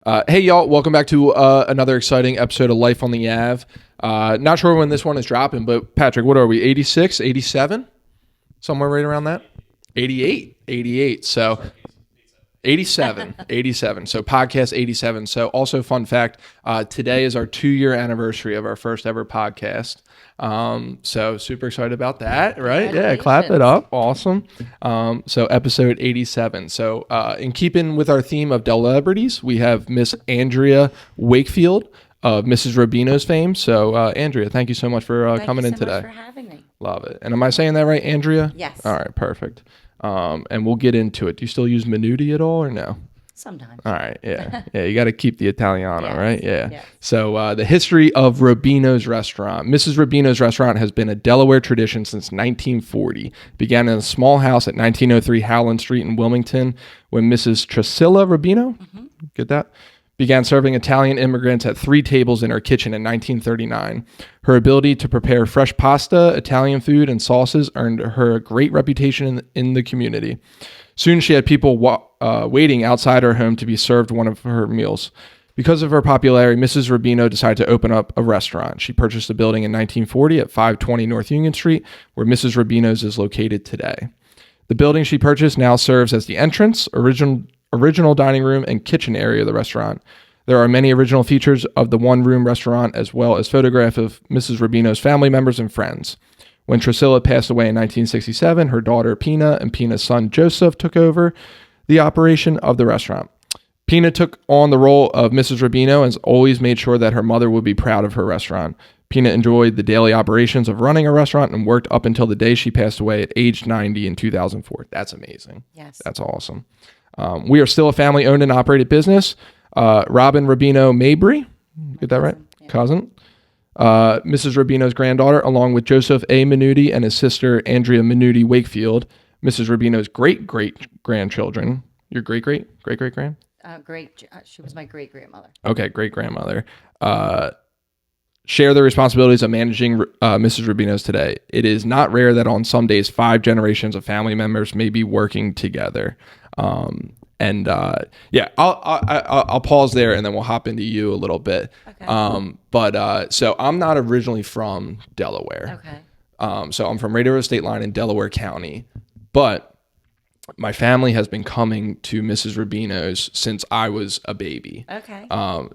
Hey y'all, welcome back to another exciting episode of Life on the Ave. Not sure when this one is dropping, but Patrick, what are we, 86, 87? Somewhere right around that? 88. So 87. So podcast 87. So also fun fact, today is our 2-year anniversary of our first ever podcast. So super excited about that, right? Yeah, clap it up. Awesome. So episode 87. So in keeping with our theme of celebrities, we have Miss Andrea Wakefield of Mrs. Robino's fame. So Andrea, thank you so much for coming in today. Thank you so much for having me. Love it. And am I saying that right, Andrea? Yes. All right, perfect. And we'll get into it. Do you still use minuti at all or no? Sometimes. All right, yeah. You got to keep the Italiano, Yes, right? Yeah. yes. So the history of Robino's restaurant. Mrs. Robino's restaurant has been a Delaware tradition since 1940. Began in a small house at 1903 Howland Street in Wilmington when Mrs. Trisilla Robino, get that? Began serving Italian immigrants at 3 tables in her kitchen in 1939. Her ability to prepare fresh pasta, Italian food, and sauces earned her a great reputation in the community. Soon she had people waiting outside her home to be served one of her meals. Because of her popularity, Mrs. Robino decided to open up a restaurant. She purchased a building in 1940 at 520 North Union Street, where Mrs. Robino's is located today. The building she purchased now serves as the entrance, original dining room, and kitchen area of the restaurant. There are many original features of the one-room restaurant, as well as photographs of Mrs. Robino's family members and friends. When Trisilla passed away in 1967, her daughter Pina and Pina's son Joseph took over the operation of the restaurant. Pina took on the role of Mrs. Robino and has always made sure that her mother would be proud of her restaurant. Pina enjoyed the daily operations of running a restaurant and worked up until the day she passed away at age 90 in 2004. That's amazing. Yes. That's awesome. We are still a family-owned and operated business. Robin Robino Mabry, get that right? Yeah. Cousin. Mrs. Robino's granddaughter, along with Joseph A. Minuti and his sister Andrea Minuti Wakefield. Mrs. Robino's great-great-grandchildren. Your great-great-great-great-grand? She was my great-grandmother. Okay, great-grandmother. Share the responsibilities of managing Mrs. Robino's today. It is not rare that on some days 5 generations of family members may be working together. I'll pause there and then we'll hop into you a little bit. Okay. So I'm not originally from Delaware. Okay. So I'm from right over the state line in Delaware County, but my family has been coming to Mrs. Robino's since I was a baby. Okay. And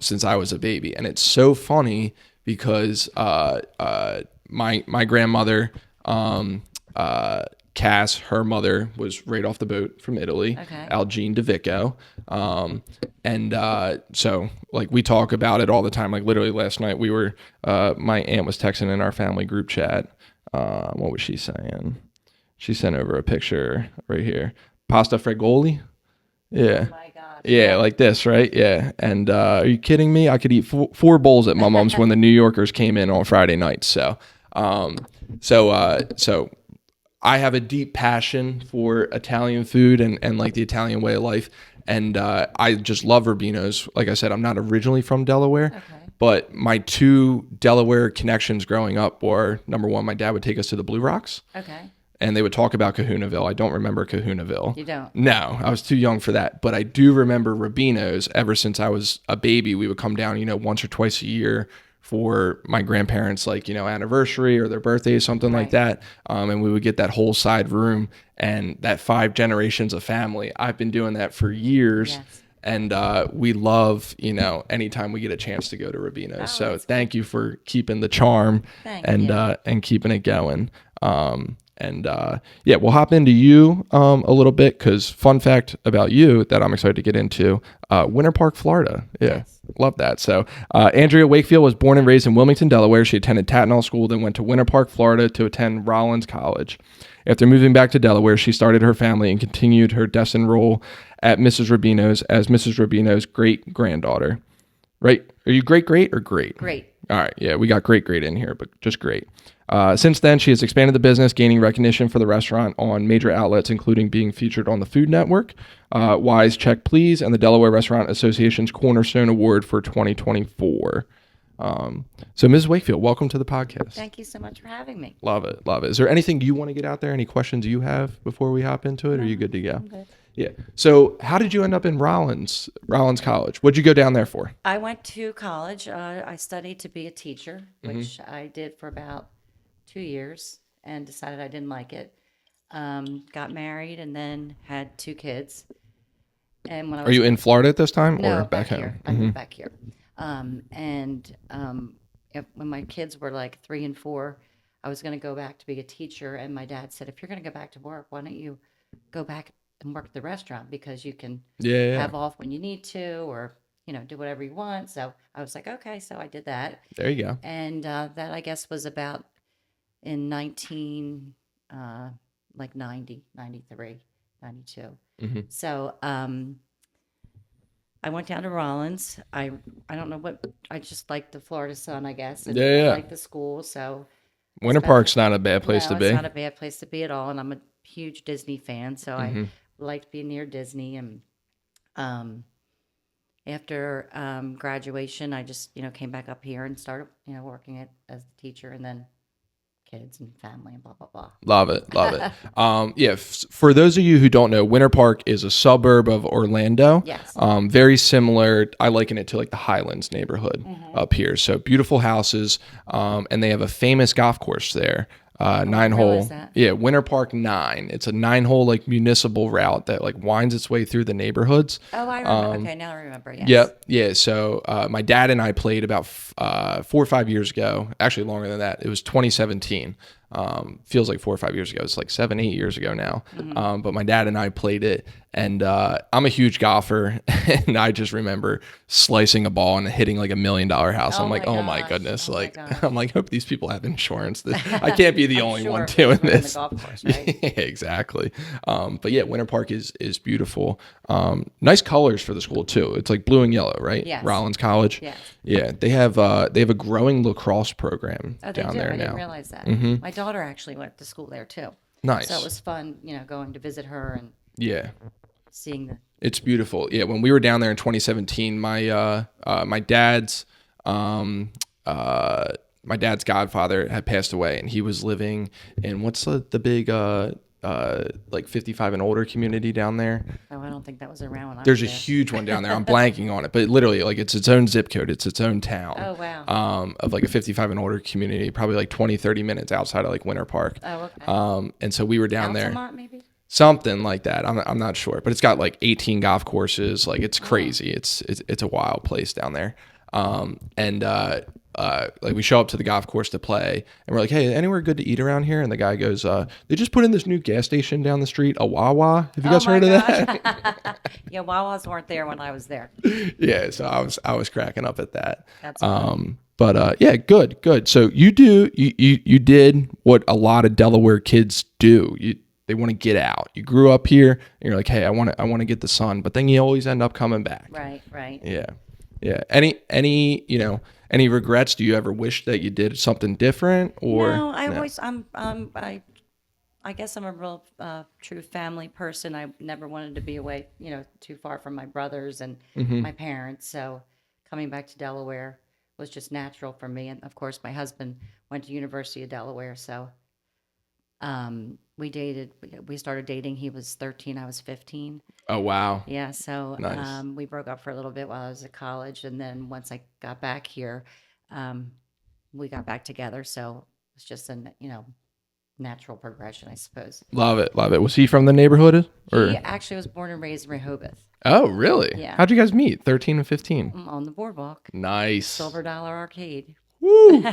it's so funny because my grandmother, Cass, her mother was right off the boat from Italy, Okay. Algene DeVico. So like we talk about it all the time. Like literally last night my aunt was texting in our family group chat. What was she saying? She sent over a picture right here. Pasta Fregoli. Yeah. Oh my God. Yeah, like this, right? Yeah. And are you kidding me? I could eat 4 bowls at my mom's when the New Yorkers came in on Friday night. So I have a deep passion for Italian food and like the Italian way of life. And I just love Robino's. Like I said, I'm not originally from Delaware, but my 2 Delaware connections growing up were, number one, my dad would take us to the Blue Rocks. Okay. And they would talk about Kahunaville. I don't remember Kahunaville. You don't? No, I was too young for that. But I do remember Robino's. Ever since I was a baby, we would come down, once or twice a year for my grandparents' anniversary or their birthday, something like that. And we would get that whole side room and that 5 generations of family. I've been doing that for years. Yes. And we love, anytime we get a chance to go to Robino's. Oh, so that's thank you for keeping the charm Thank you. and keeping it going. We'll hop into you a little bit because fun fact about you that I'm excited to get into, Winter Park, Florida. Yeah, Yes. Love that. So Andrea Wakefield was born and raised in Wilmington, Delaware. She attended Tatnall School, then went to Winter Park, Florida to attend Rollins College. After moving back to Delaware, she started her family and continued her destined role at Mrs. Robino's as Mrs. Robino's great-granddaughter. Right? Are you great-great or great? Great. All right. Yeah, we got great in here, but just great. Since then, she has expanded the business, gaining recognition for the restaurant on major outlets, including being featured on the Food Network, Wise Check Please, and the Delaware Restaurant Association's Cornerstone Award for 2024. So Ms. Wakefield, welcome to the podcast. Thank you so much for having me. Love it. Is there anything you want to get out there? Any questions you have before we hop into it? Or are you good to go? I'm good. Yeah. So how did you end up in Rollins College? What'd you go down there for? I went to college. I studied to be a teacher, which I did for about 2 years and decided I didn't like it. Got married and then had two kids. And when I Are was you in Florida at this time or no back back here, home? I moved back here. And when my kids were like 3 and 4, I was going to go back to be a teacher. And my dad said, if you're going to go back to work, why don't you go back and work at the restaurant because you can Yeah, yeah. have off when you need to or, do whatever you want. So I was like, okay. So I did that. There you go. And that I guess was about in 19, like 90, 93, 92. So I went down to Rollins. I don't know what, I just liked the Florida sun, I guess. And Yeah, I yeah. liked the school. So Winter Park's not a bad place no, to it's be. not a bad place to be at all. And I'm a huge Disney fan. So I liked being near Disney. And um, after graduation, I just, came back up here and started, working as a teacher and then kids and family and blah, blah, blah. Love it, love it. Yeah, for those of you who don't know, Winter Park is a suburb of Orlando. Yes. Very similar. I liken it to like the Highlands neighborhood up here. So beautiful houses, and they have a famous golf course there. Nine hole. realize that. Yeah, Winter Park 9. It's a 9-hole like municipal route that like winds its way through the neighborhoods. Oh, I remember. Okay, now I remember. Yes. Yep. Yeah. So my dad and I played about 4 or 5 years ago. Actually, longer than that. It was 2017. Feels like 4 or 5 years ago. It's like 7, 8 years ago now. But my dad and I played it, and I'm a huge golfer, and I just remember slicing a ball and hitting like $1 million house. Oh I'm like, my oh my gosh. goodness! Oh my Like, gosh. I'm like, hope these people have insurance. I can't be the only Sure, one because doing we're in the this. golf course, right? Yeah, exactly. But yeah, Winter Park is beautiful. Nice colors for the school too. It's like blue and yellow, right? Yes. Rollins College. Yes. Yeah, they have a growing lacrosse program Oh, they down do. there I didn't now. realize that. My daughter actually went to school there too. Nice. So it was fun, going to visit her and Yeah, seeing the. it's beautiful. Yeah, when we were down there in 2017, my dad's my dad's godfather had passed away, and he was living in what's the big like 55 and older community down there. Oh, I don't think that was around when I There's was a there. huge one down there. I'm blanking on it, but literally, like, it's its own zip code. It's its own town. Oh, wow. Of like a 55 and older community, probably like 20, 30 minutes outside of like Winter Park. Oh, okay. And so we were down there. Altamont, maybe? Something like that. I'm not sure, but it's got like 18 golf courses. Like, it's crazy. It's a wild place down there. Like we show up to the golf course to play, and we're like, "Hey, anywhere good to eat around here?" And the guy goes, "They just put in this new gas station down the street, a Wawa. Have you guys heard of that?" Yeah, Wawas weren't there when I was there. Yeah, so I was cracking up at that. That's funny. But yeah, good. So you did what a lot of Delaware kids do. They want to get out. You grew up here, and you're like, "Hey, I want to get the sun," but then you always end up coming back. Right. Yeah. Any regrets? Do you ever wish that you did something different, or No, I guess I'm a real true family person. I never wanted to be away, too far from my brothers and my parents. So coming back to Delaware was just natural for me. And of course, my husband went to University of Delaware. So we started dating. He was 13, I was 15. Oh wow. Yeah, so Nice. we broke up for a little bit while I was at college, and then once I got back here, we got back together. So it's just a natural progression, I suppose. Love it. Was he from the neighborhood, or? He actually was born and raised in Rehoboth, Oh, really? Yeah. How'd you guys meet? 13 and 15. on the boardwalk, Nice. Silver Dollar Arcade. Woo.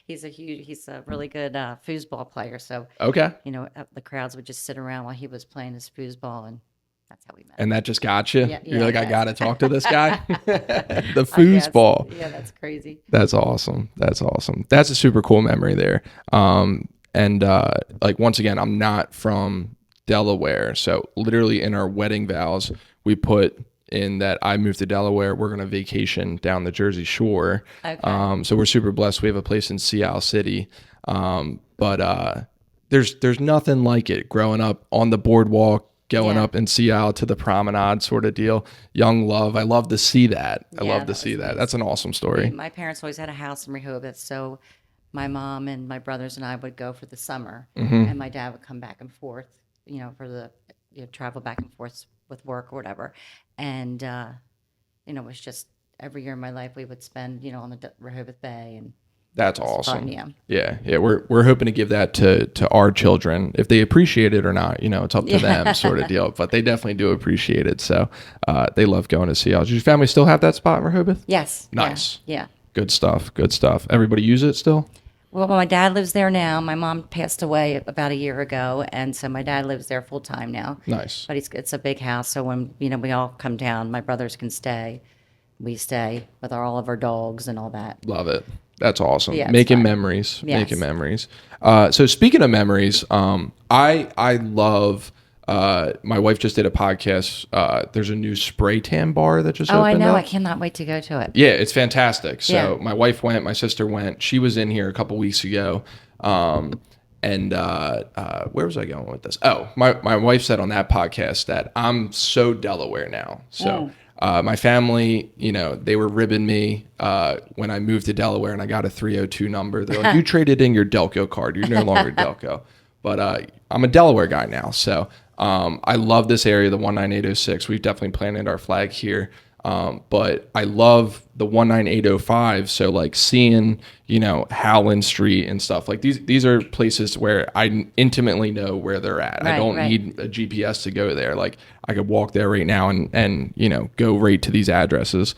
He's a really good foosball player. So Okay. the crowds would just sit around while he was playing his foosball, and that's how we met. And that just got you. Yeah, You're yeah, like, I yes. gotta talk to this guy. The I guess. foosball. Yeah, that's crazy. That's awesome. That's a super cool memory there. Like, once again, I'm not from Delaware, so literally in our wedding vows, we put in that I moved to Delaware. We're gonna vacation down the Jersey Shore. Okay. So we're super blessed. We have a place in Sea Isle City. But there's nothing like it growing up on the boardwalk, going Yeah. up in Sea Isle to the promenade sort of deal. Young love. I love to see that. I Yeah, love to that see was that. nice. That's an awesome story. My parents always had a house in Rehoboth, so my mom and my brothers and I would go for the summer, and my dad would come back and forth, for the travel back and forth with work or whatever. And, it was just every year in my life we would spend, on the Rehoboth Bay, and That's it's awesome. fun, yeah. Yeah. We're hoping to give that to our children. If they appreciate it or not, it's up to them, sort of deal. But they definitely do appreciate it. So they love going to see us. Does your family still have that spot in Rehoboth? Yes. Nice. Yeah. Good stuff. Good stuff. Everybody use it still? Well, my dad lives there now. My mom passed away about a year ago, and so my dad lives there full time now. Nice. But it's a big house, so when we all come down, my brothers can stay. We stay with all of our dogs and all that. Love it. That's awesome. Yeah, Making fun. memories. Yes. Making memories. So speaking of memories, I love. My wife just did a podcast. There's a new spray tan bar that just opened I know. up. I cannot wait to go to it. Yeah, it's fantastic. So Yeah. my wife went, my sister went. She was in here a couple weeks ago. And where was I going with this? Oh, my wife said on that podcast that I'm so Delaware now. So my family, they were ribbing me when I moved to Delaware and I got a 302 number. They're like, you traded in your Delco card. You're no longer Delco. But I'm a Delaware guy now. So I love this area, the 19806. We've definitely planted our flag here. But I love the 19805. So like seeing, Howland Street and stuff like these are places where I intimately know where they're at. I don't need a GPS to go there. Like I could walk there right now and go right to these addresses.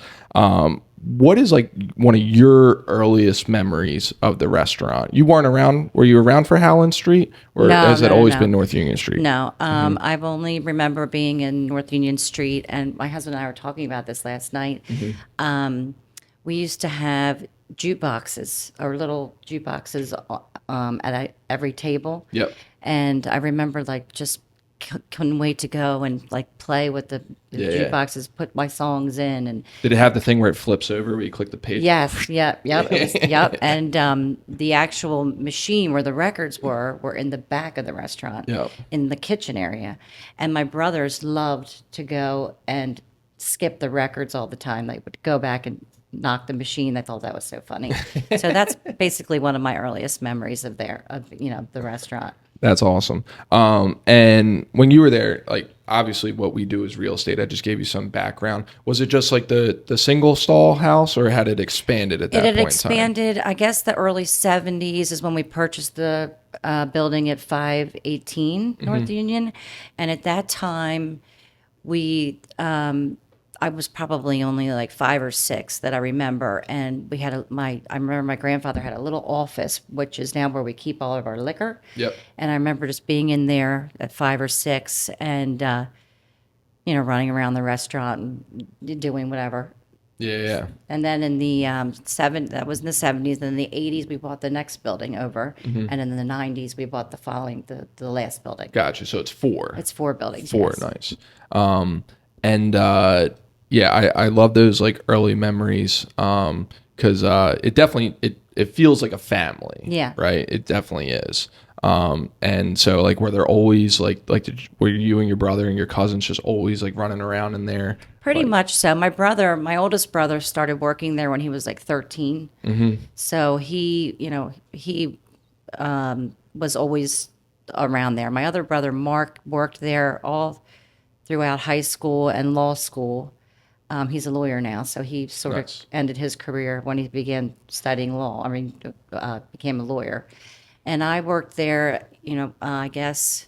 What is like one of your earliest memories of the restaurant? You weren't around. Were you around for Howland Street, or has it always been North Union Street? No, I've only remember being in North Union Street, and my husband and I were talking about this last night. We used to have jukeboxes, or little jukeboxes, at every table. Yep. And I remember like just couldn't wait to go and like play with the jukeboxes, put my songs in. And did it have the thing where it flips over where you click the page? yes, yep. And the actual machine where the records were in the back of the restaurant, in the kitchen area. And my brothers loved to go and skip the records all the time. They would go back and knock the machine. They thought that was so funny. So that's basically one of my earliest memories of the restaurant. That's awesome. And when you were there, like obviously what we do is real estate. I just gave you some background. Was it just like the single stall house, or had it expanded at that point? It had expanded. I guess the early 70s is when we purchased the building at 518 North Union. And at that time, I was probably only like 5 or 6 that I remember, and we had I remember my grandfather had a little office, which is now where we keep all of our liquor. Yep. And I remember just being in there at 5 or 6, and running around the restaurant and doing whatever. Yeah. And then in the that was in the 70s. Then in the 80s, we bought the next building over, and in the 90s, we bought the last building. Gotcha. So it's 4. It's 4 buildings. 4, yes. Nice. Yeah, I love those like early memories because it definitely it feels like a family. Yeah. Right. It definitely is. And so like were there always were you and your brother and your cousins just always like running around in there? Pretty much so. My oldest brother started working there when he was like 13. Mm-hmm. So he was always around there. My other brother, Mark, worked there all throughout high school and law school. He's a lawyer now, so he sort of ended his career when he began studying law. Became a lawyer. And I worked there, I guess,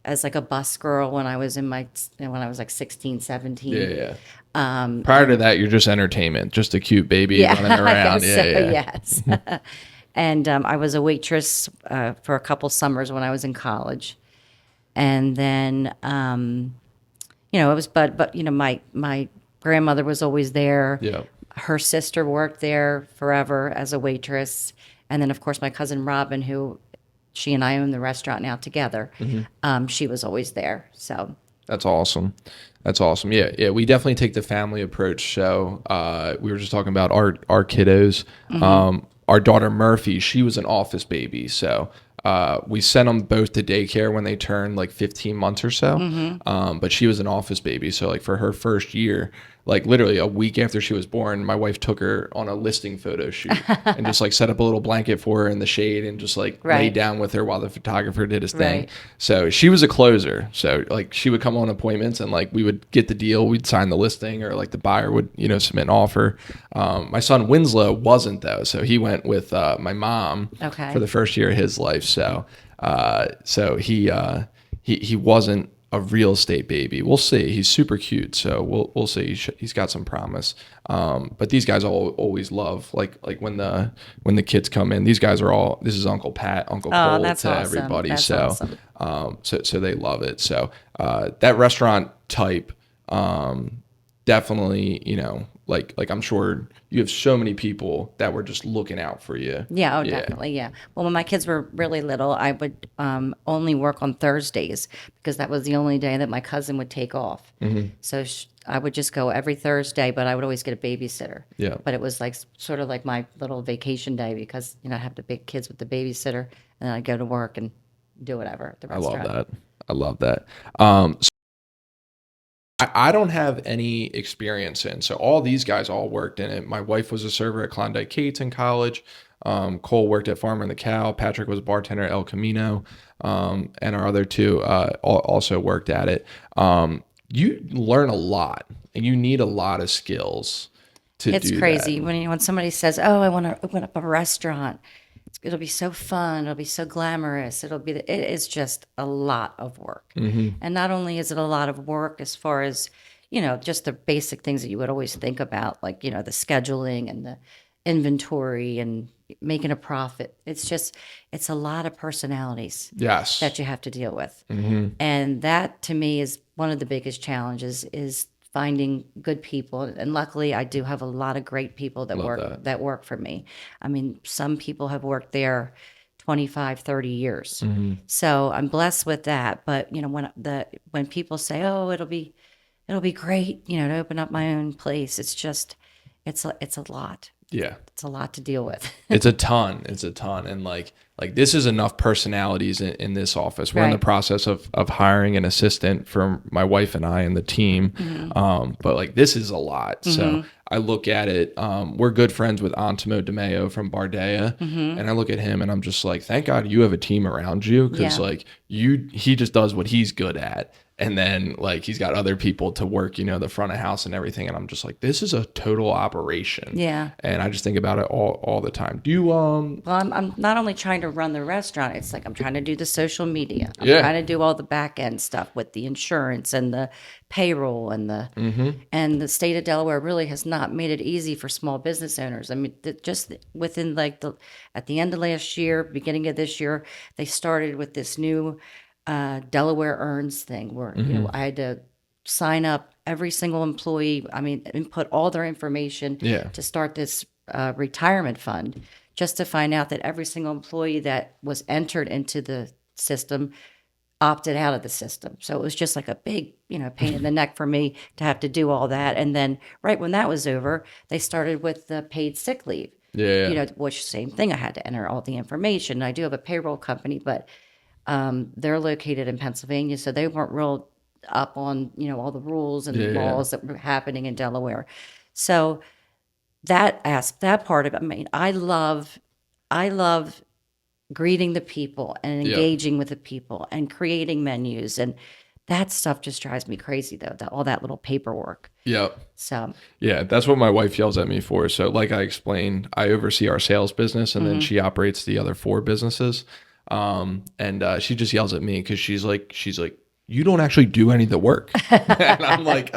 as like a bus girl when I was when I was like 16, 17. Yeah. Prior to that, you're just entertainment, just a cute baby running around. I guess yes. And I was a waitress for a couple summers when I was in college. And then, it was, but my grandmother was always there. Yeah. Her sister worked there forever as a waitress. And then, of course, my cousin Robin, who she and I own the restaurant now together, she was always there. So that's awesome. Yeah. We definitely take the family approach. So we were just talking about our kiddos. Our daughter Murphy, she was an office baby. So we sent them both to daycare when they turned like 15 months or so. But she was an office baby. So like for her first year, like literally a week after she was born, my wife took her on a listing photo shoot and just like set up a little blanket for her in the shade and just like laid down with her while the photographer did his thing. So she was a closer. So like she would come on appointments and like we would get the deal, we'd sign the listing, or like the buyer would, submit an offer. My son Winslow wasn't though. So he went with my mom for the first year of his life. So he wasn't a real estate baby. We'll see. He's super cute, so we'll see. He's got some promise. But these guys always love like when the kids come in. These guys are all. This is Uncle Pat, Uncle Cole to awesome. Everybody. That's awesome. So they love it. So that restaurant type, definitely, like I'm sure you have so many people that were just looking out for you. Yeah, definitely, yeah. Well, when my kids were really little, I would only work on Thursdays because that was the only day that my cousin would take off. So I would just go every Thursday, but I would always get a babysitter. Yeah. But it was like sort of like my little vacation day because, I have the big kids with the babysitter, and then I'd go to work and do whatever at the restaurant. I love that. I don't have any experience in. So all these guys all worked in it. My wife was a server at Klondike Kate's in college. Cole worked at Farmer and the Cow. Patrick was a bartender at El Camino. And our other two also worked at it. You learn a lot and you need a lot of skills to do that. It's crazy when somebody says, "Oh, I want to open up a restaurant." It'll be so fun. It'll be so glamorous. It is just a lot of work. And not only is it a lot of work as far as, just the basic things that you would always think about, like, the scheduling and the inventory and making a profit. It's a lot of personalities that you have to deal with. And that to me is one of the biggest challenges is finding good people. And luckily I do have a lot of great people that work for me. I mean, some people have worked there 25, 30 years. So I'm blessed with that. But, when people say, "Oh, it'll be great, to open up my own place," it's a lot. Yeah. It's a lot to deal with. It's a ton. And like this is enough personalities in this office. We're in the process of hiring an assistant for my wife and I and the team. But like, this is a lot. So I look at it. We're good friends with Antimo DeMeo from Bardea. And I look at him and I'm just like, thank God you have a team around you. Cause like he just does what he's good at. And then like he's got other people to work, the front of house and everything. And I'm just like, this is a total operation. Yeah. And I just think about it all the time. Do you Well, I'm not only trying to run the restaurant, it's like I'm trying to do the social media. I'm trying to do all the back end stuff with the insurance and the payroll and the state of Delaware really has not made it easy for small business owners. I mean, just within at the end of last year, beginning of this year, they started with this new Delaware Earns thing where I had to sign up every single employee. I mean, input all their information to start this retirement fund, just to find out that every single employee that was entered into the system opted out of the system. So it was just like a big, pain in the neck for me to have to do all that. And then right when that was over, they started with the paid sick leave. Which same thing. I had to enter all the information. I do have a payroll company, but they're located in Pennsylvania, so they weren't real up on, all the rules and laws that were happening in Delaware. So that part of it, I mean, I love greeting the people and engaging with the people and creating menus, and that stuff just drives me crazy though, all that little paperwork. Yep. So that's what my wife yells at me for. So like I explained, I oversee our sales business and then she operates the other 4 businesses. And she just yells at me because she's like, you don't actually do any of the work. And I'm like,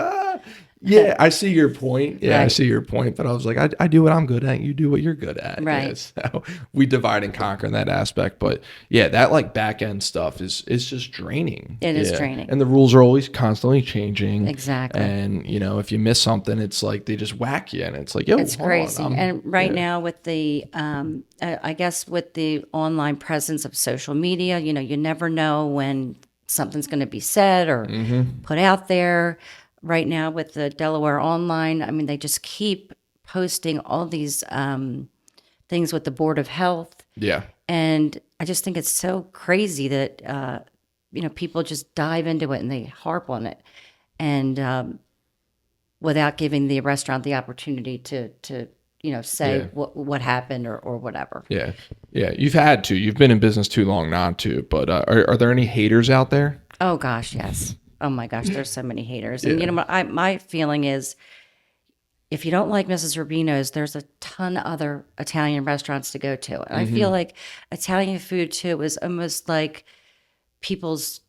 yeah, I see your point. Yeah, right. I see your point. But I was like, I do what I'm good at. You do what you're good at. Right. Yeah, so we divide and conquer in that aspect. But yeah, that like back end stuff is just draining. It is draining. And the rules are always constantly changing. Exactly. And, if you miss something, it's like they just whack you. And it's like, yo, it's crazy. And right now with the, I guess with the online presence of social media, you never know when something's going to be said or put out there. Right now with the Delaware Online, I mean, they just keep posting all these things with the Board of Health. Yeah. And I just think it's so crazy that, people just dive into it and they harp on it. And without giving the restaurant the opportunity to say Yeah. what happened or whatever. Yeah. Yeah. You've been in business too long not to, but are there any haters out there? Oh gosh, yes. Oh my gosh, there's so many haters. And Yeah. my feeling is, if you don't like Mrs. Rubino's, there's a ton of other Italian restaurants to go to. And I feel like Italian food too is almost like people's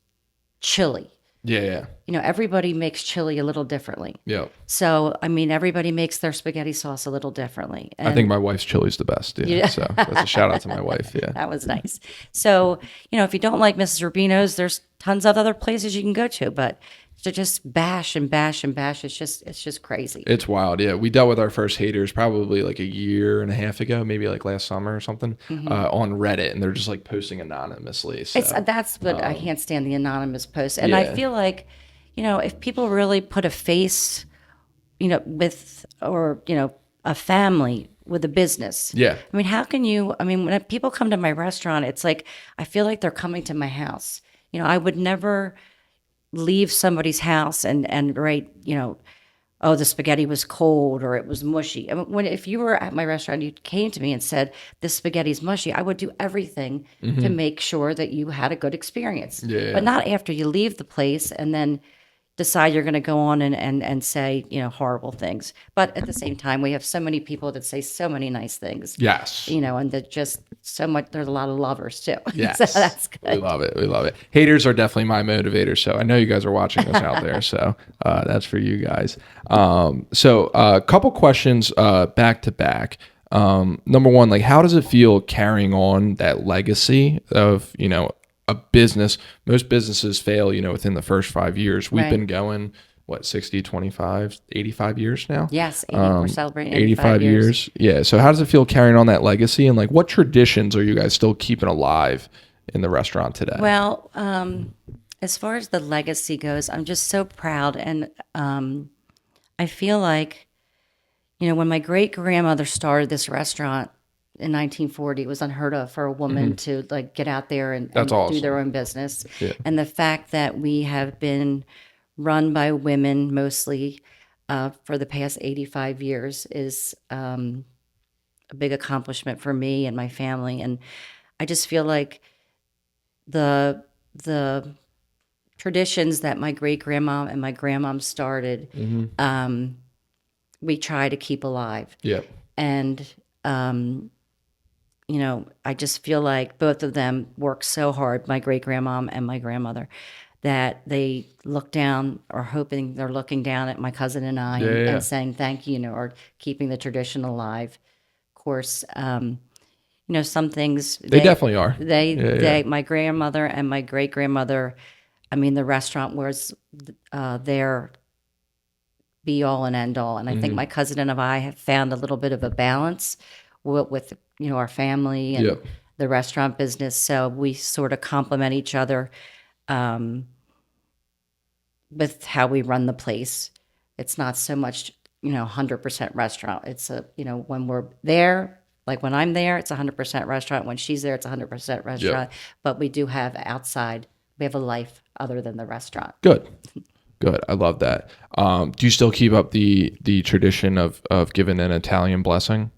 chili. Yeah. Yeah. Everybody makes chili a little differently. Yeah. So, I mean, everybody makes their spaghetti sauce a little differently. I think my wife's chili's the best. Yeah. So that's a shout out to my wife. Yeah. That was nice. So, if you don't like Mrs. Rubino's, there's tons of other places you can go to, but to just bash and bash and bash, it's just crazy. It's wild. Yeah. We dealt with our first haters probably like a year and a half ago, maybe like last summer or something, on Reddit. And they're just like posting anonymously. So That's what I can't stand, the anonymous posts. And I yeah. feel like, if people really put a face, with, or, a family with a business. Yeah. I mean, how can you, when people come to my restaurant, it's like, I feel like they're coming to my house. I would never leave somebody's house and write, oh, the spaghetti was cold or it was mushy. I mean, if you were at my restaurant, you came to me and said, this spaghetti's mushy, I would do everything to make sure that you had a good experience. Yeah. But not after you leave the place and then decide you're going to go on and say, horrible things. But at the same time, we have so many people that say so many nice things. Yes. And that just so much, there's a lot of lovers too. Yes. So that's good. We love it. We love it. Haters are definitely my motivators. So I know you guys are watching this out there. So that's for you guys. So a couple questions back to back. Number one, like, how does it feel carrying on that legacy of, a business? Most businesses fail, within the first 5 years. We've Right. been going, 60, 25, 85 years now? Yes, we're celebrating 85 years. Yeah. So how does it feel carrying on that legacy? And like, what traditions are you guys still keeping alive in the restaurant today? Well, as far as the legacy goes, I'm just so proud. And I feel like, when my great grandmother started this restaurant in 1940, it was unheard of for a woman to like get out there and That's do awesome. their own business. Yeah. And the fact that we have been run by women mostly for the past 85 years is a big accomplishment for me and my family. And I just feel like the traditions that my great grandma and my grandmom started, we try to keep alive. Yeah. And I just feel like both of them worked so hard, my great grandmom and my grandmother, that they look down, or hoping they're looking down at my cousin and I, and saying thank you, or keeping the tradition alive. Of course, some things They definitely are. They my grandmother and my great grandmother, the restaurant was their be all and end all. And I think my cousin and I have found a little bit of a balance with our family and the restaurant business. So we sort of complement each other with how we run the place. It's not so much 100% restaurant. It's when we're there, like when I'm there, it's 100% restaurant. When she's there, it's 100% restaurant. But we do have outside. We have a life other than the restaurant. Good. I love that. Do you still keep up the tradition of giving an Italian blessing?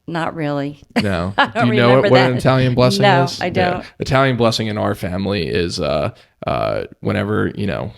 Not really. No. I don't Do you know remember what that. an Italian blessing No, is? I don't. Yeah. Italian blessing in our family is whenever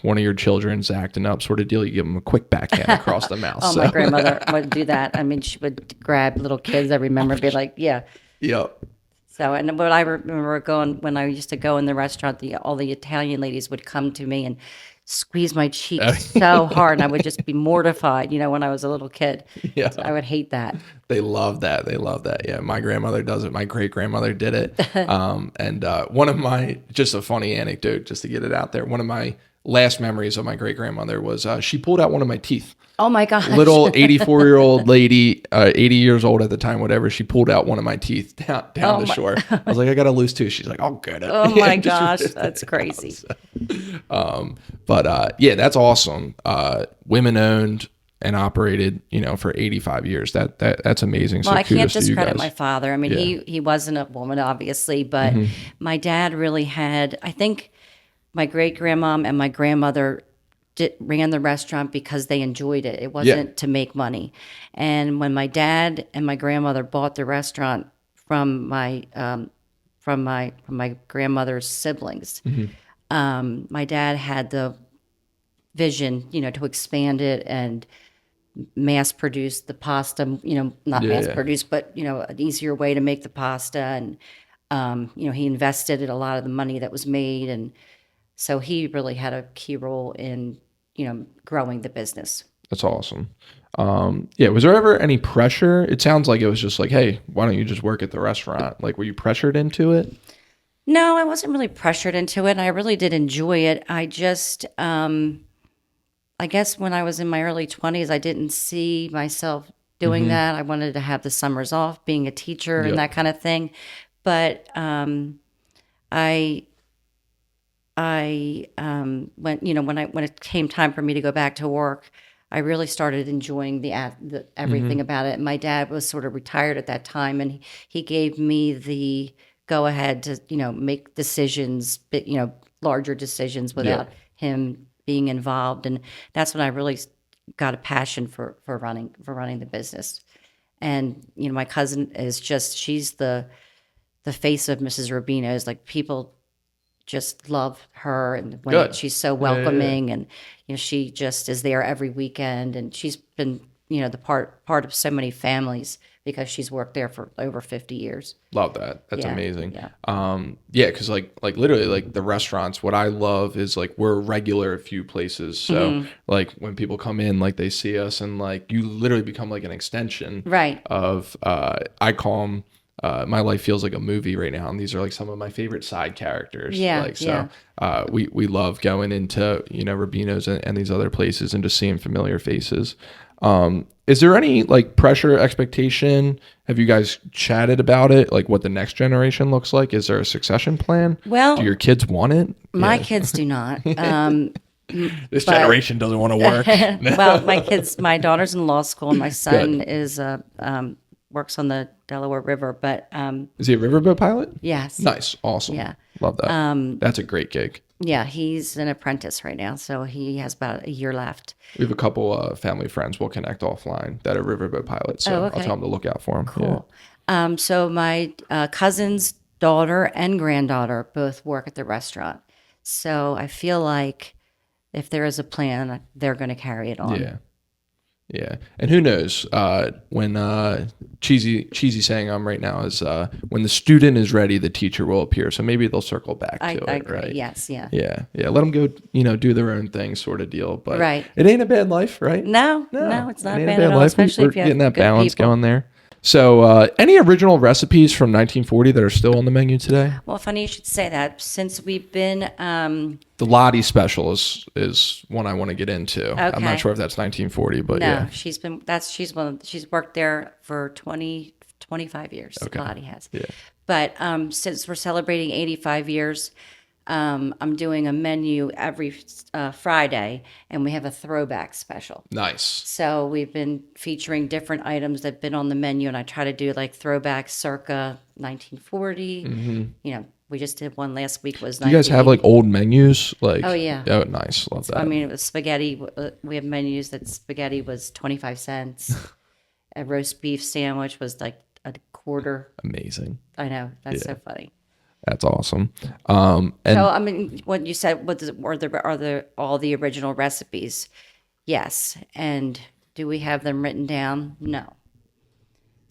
one of your children's acting up, sort of deal, you give them a quick backhand across the mouth. My grandmother would do that. She would grab little kids, I remember, and be like, yeah. Yep. So, and what I remember when I used to go in the restaurant, all the Italian ladies would come to me and squeeze my cheek so hard, and I would just be mortified, when I was a little kid. Yeah. So I would hate that. They love that. Yeah. My grandmother does it. My great grandmother did it. And one of my, just a funny anecdote, just to get it out there. One of my last memories of my great grandmother was she pulled out one of my teeth. Oh my gosh. Little 84-year-old lady, 80 years old at the time, whatever. She pulled out one of my teeth down the shore. I was like, I got a loose tooth. She's like, I'll get it. Oh my gosh. That's crazy. But that's awesome. Women owned and operated, for 85 years. That's amazing. Well, so I can't kudos to you discredit guys. my father. He wasn't a woman, obviously, but my dad really had, I think my great grandmom and my grandmother ran the restaurant because they enjoyed it. It wasn't to make money. And when my dad and my grandmother bought the restaurant from my grandmother's siblings, my dad had the vision, to expand it and mass produce the pasta. Not mass produce, but an easier way to make the pasta. And he invested in a lot of the money that was made, and so he really had a key role in growing the business. That's awesome. Was there ever any pressure? It sounds like it was just like, hey, why don't you just work at the restaurant? Like, were you pressured into it? No, I wasn't really pressured into it. And I really did enjoy it. I just, I guess when I was in my early 20s, I didn't see myself doing that. I wanted to have the summers off, being a teacher and that kind of thing. But when it came time for me to go back to work, I really started enjoying the everything about it. My dad was sort of retired at that time, and he gave me the go ahead to make decisions, but larger decisions without him being involved, and that's when I really got a passion for running the business. And my cousin is she's the face of Mrs. Robino's. Like, people just love her, and she's so welcoming, and she just is there every weekend, and she's been the part of so many families because she's worked there for over 50 years. Love that. That's amazing. Because like literally, like, the restaurants, what I love is, like, we're regular at a few places, so like when people come in, like, they see us, and like you literally become like an extension of I call them my life feels like a movie right now, and these are like some of my favorite side characters. We love going into Robino's and these other places and just seeing familiar faces. Is there any like pressure, expectation? Have you guys chatted about it, like what the next generation looks like? Is there a succession plan? Well, do your kids want it? My kids do not. This generation doesn't want to work. Well, my daughter's in law school, and my son is works on the Delaware River, but is he a riverboat pilot? Yes. Nice. Awesome. Yeah. Love that. That's a great gig. Yeah, he's an apprentice right now, so he has about a year left. We have a couple family friends we'll connect offline that are riverboat pilots, so I'll tell them to look out for them. Cool. Yeah. So my cousin's daughter and granddaughter both work at the restaurant, so I feel like if there is a plan, they're going to carry it on. Yeah, and who knows? When cheesy saying I'm right now is when the student is ready, the teacher will appear. So maybe they'll circle back to it, agree. Right? Yes, yeah. Let them go, do their own thing, sort of deal. But right. It ain't a bad life, right? No, it's not bad at all. Especially if you have getting that balance people going there. So, any original recipes from 1940 that are still on the menu today? Well, funny you should say that. Since we've been the Lottie special is one I want to get into. Okay. I'm not sure if that's 1940, but no, she's worked there for 25 years. Okay. Lottie has. Yeah. But since we're celebrating 85 years, I'm doing a menu every Friday, and we have a throwback special. Nice. So we've been featuring different items that've been on the menu, and I try to do like throwback circa 1940. Mm-hmm. We just did one last week. Do you guys have like old menus? Like, oh yeah. Oh, nice. Love that. I mean, it was spaghetti. We have menus that spaghetti was 25 cents. A roast beef sandwich was like a quarter. Amazing. I know. That's so funny. That's awesome. So I mean, what you said, are there all the original recipes? Yes. And do we have them written down? No.